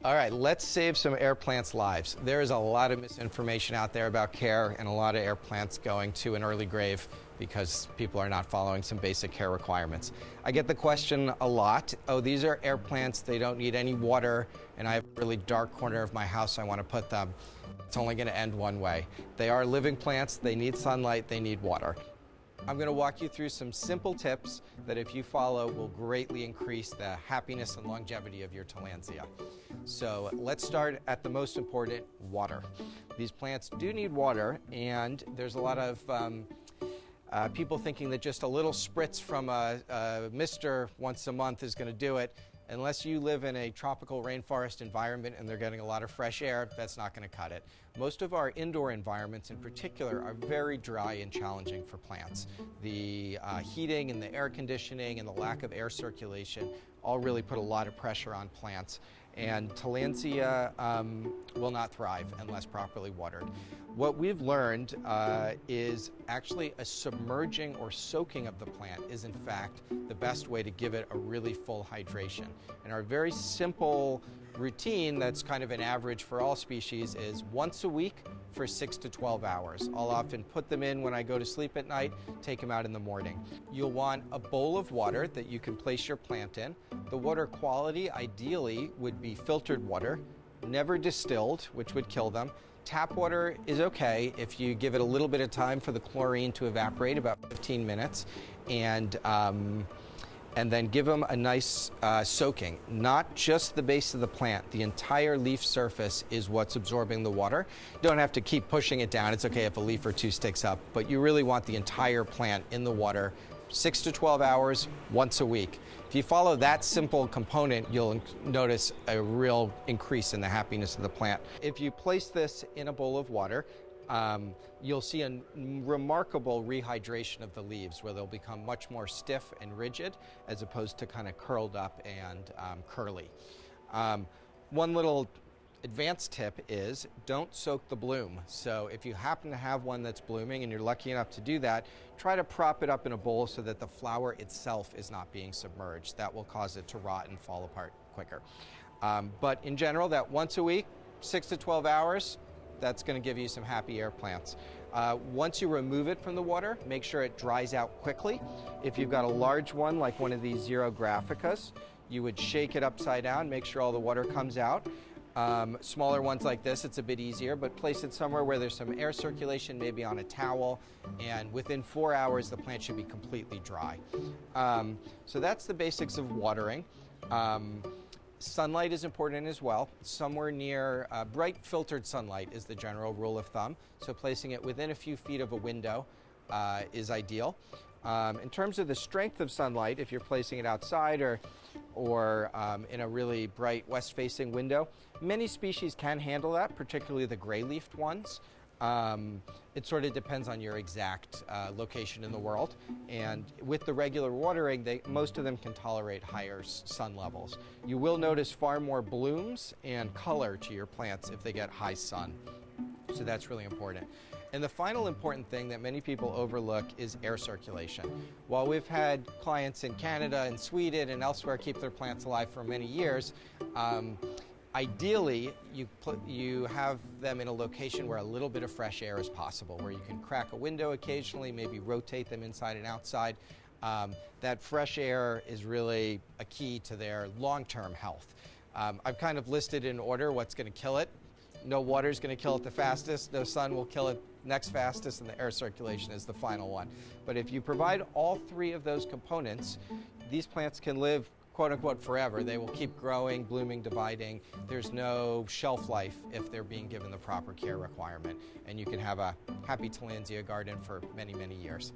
All right, let's save some air plants' lives. There is a lot of misinformation out there about care and a lot of air plants going to an early grave because people are not following some basic care requirements. I get the question a lot, oh, these are air plants, they don't need any water, and I have a really dark corner of my house I want to put them. It's only going to end one way. They are living plants, they need sunlight, they need water. I'm going to walk you through some simple tips that if you follow will greatly increase the happiness and longevity of your Tillandsia. So let's start at the most important, water. These plants do need water, and there's a lot of people thinking that just a little spritz from a mister once a month is going to do it. Unless you live in a tropical rainforest environment and they're getting a lot of fresh air, that's not going to cut it. Most of our indoor environments in particular are very dry and challenging for plants. The heating and the air conditioning and the lack of air circulation all really put a lot of pressure on plants, and Tillandsia will not thrive unless properly watered. What we've learned is actually a submerging or soaking of the plant is in fact the best way to give it a really full hydration. And our very simple routine that's kind of an average for all species is once a week for 6 to 12 hours. I'll often put them in when I go to sleep at night, take them out in the morning. You'll want a bowl of water that you can place your plant in. The water quality ideally would be filtered water, never distilled, which would kill them. Tap water is okay if you give it a little bit of time for the chlorine to evaporate, about 15 minutes, and then give them a nice soaking. Not just the base of the plant, the entire leaf surface is what's absorbing the water. You don't have to keep pushing it down. It's okay if a leaf or two sticks up, but you really want the entire plant in the water 6 to 12 hours, once a week. If you follow that simple component, you'll notice a real increase in the happiness of the plant. If you place this in a bowl of water, you'll see a remarkable rehydration of the leaves where they'll become much more stiff and rigid as opposed to kind of curled up and curly. One little advanced tip is don't soak the bloom. So if you happen to have one that's blooming and you're lucky enough to do that, try to prop it up in a bowl so that the flower itself is not being submerged. That will cause it to rot and fall apart quicker. But in general, that once a week, 6 to 12 hours, that's going to give you some happy air plants. Once you remove it from the water, make sure it dries out quickly. If you've got a large one like one of these Xerographicas, you would shake it upside down, make sure all the water comes out. Smaller ones like this, it's a bit easier, but place it somewhere where there's some air circulation, maybe on a towel, and within 4 hours the plant should be completely dry. So that's the basics of watering. Sunlight is important as well. Somewhere near bright filtered sunlight is the general rule of thumb, so placing it within a few feet of a window is ideal. In terms of the strength of sunlight, if you're placing it outside or in a really bright west-facing window, many species can handle that, particularly the gray-leafed ones. It sort of depends on your exact location in the world, and with the regular watering, most of them can tolerate higher sun levels. You will notice far more blooms and color to your plants if they get high sun, so that's really important. And the final important thing that many people overlook is air circulation. While we've had clients in Canada and Sweden and elsewhere keep their plants alive for many years, ideally you have them in a location where a little bit of fresh air is possible, where you can crack a window occasionally, maybe rotate them inside and outside. That fresh air is really a key to their long-term health. I've kind of listed in order what's going to kill it. No water is going to kill it the fastest, no sun will kill it next fastest, and the air circulation is the final one. But if you provide all three of those components, these plants can live quote-unquote forever. They will keep growing, blooming, dividing. There's no shelf life if they're being given the proper care requirement, and you can have a happy Tillandsia garden for many, many years.